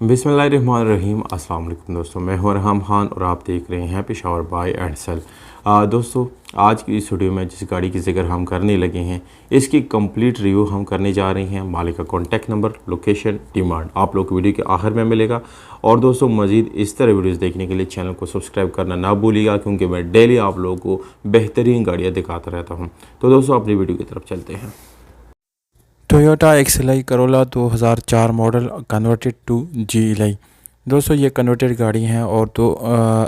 बिस्मिल्लाहिर्रहमानिर्रहीम। अस्सलाम वालेकुम दोस्तों, मैं हूं अरहम खान और आप देख रहे हैं पेशावर बाय एंड सेल। दोस्तों, आज की इस वीडियो में जिस गाड़ी की जिक्र हम करने लगे हैं इसकी कंप्लीट रिव्यू हम करने जा रहे हैं। मालिक का कॉन्टैक्ट नंबर, लोकेशन, डिमांड आप लोग को वीडियो के आखिर में मिलेगा। और दोस्तों, मज़ीद इस तरह वीडियोज़ देखने के लिए चैनल को सब्सक्राइब करना ना भूलिएगा, क्योंकि मैं डेली आप लोगों को बेहतरीन गाड़ियाँ दिखाता रहता हूँ। तो दोस्तों, अपनी वीडियो की तरफ चलते हैं। Toyota XLI Corolla 2004 model converted to GLI. दोस्तों, ये कन्वर्टेड गाड़ी हैं और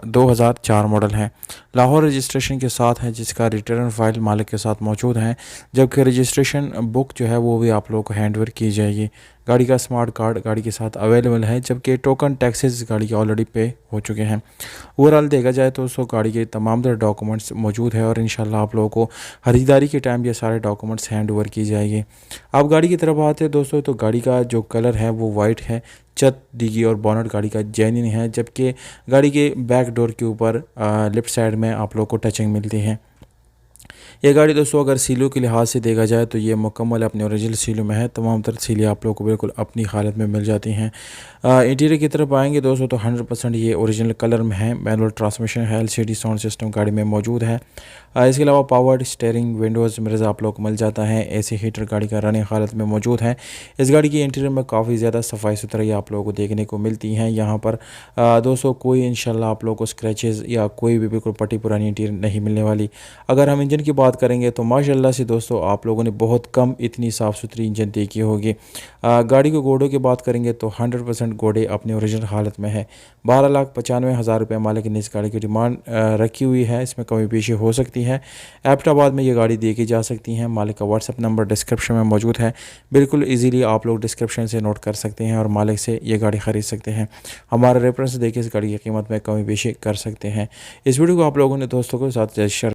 2004 मॉडल है। लाहौर रजिस्ट्रेशन के साथ है, जिसका रिटर्न फाइल मालिक के साथ मौजूद है, जबकि रजिस्ट्रेशन बुक जो है वो भी आप लोगों को हैंडओवर की जाएगी। गाड़ी का स्मार्ट कार्ड गाड़ी के साथ अवेलेबल है, जबकि टोकन टैक्सेस गाड़ी के ऑलरेडी पे हो चुके हैं। ओवरऑल देखा जाए तो उसको गाड़ी के तमाम तरह डॉक्यूमेंट्स मौजूद है और इंशाल्लाह आप लोगों को ख़रीदारी के टाइम ये सारे डॉक्यूमेंट्स हैंड ओवर की जाएगी। आप गाड़ी की तरफ आते हैं दोस्तों, तो गाड़ी का जो कलर है वो वाइट है। छत, डिगी और बोनट गाड़ी का जेन्युइन है, जबकि गाड़ी के बैक डोर के ऊपर लेफ़्ट साइड में आप लोग को टचिंग मिलती है। ये गाड़ी दोस्तों अगर सीलों के लिहाज से देखा जाए तो ये मुकम्मल अपने ओरिजिनल सीलों में है। तमाम तरह सीलें आप लोगों को बिल्कुल अपनी हालत में मिल जाती हैं। इंटीरियर की तरफ आएंगे दोस्तों तो 100% ये ओरिजिनल कलर में है। मैनुअल ट्रांसमिशन है, एलसीडी साउंड सिस्टम गाड़ी में मौजूद है। इसके अलावा पावर्ड स्टीयरिंग, विंडोज़ मिरर्स आप लोग को मिल जाता है। एसी हीटर गाड़ी का रनिंग हालत में मौजूद है। इस गाड़ी की इंटीरियर में काफ़ी ज़्यादा सफाई सुथराई आप लोगों को देखने को मिलती हैं। यहाँ पर दोस्तों कोई इंशाल्लाह आप लोगों को स्क्रैचेस या कोई भी बिल्कुल पट्टी पुरानी इंटीरियर नहीं मिलने वाली। अगर हम इंजन की बात करेंगे तो माशाल्लाह से दोस्तों आप लोगों ने बहुत कम इतनी साफ़ सुथरी इंजन देखी होगी। गाड़ी के घोड़ों की बात करेंगे तो 100% घोड़े अपनी ओरिजिनल हालत में है। 12,95,000 रुपये मालिक ने इस गाड़ी की डिमांड रखी हुई है। इसमें कमी पेशी हो सकती है। एबटाबाद में ये गाड़ी देखी जा सकती है। मालिक का व्हाट्सअप नंबर डिस्क्रिप्शन में मौजूद है। बिल्कुल ईजीली आप लोग डिस्क्रिप्शन से नोट कर सकते हैं और मालिक से ये गाड़ी ख़रीद सकते हैं। हमारा रेफरेंस देखिए, इस गाड़ी की कीमत में कमी पेशी कर सकते हैं। इस वीडियो को आप लोगों ने दोस्तों के साथ शेयर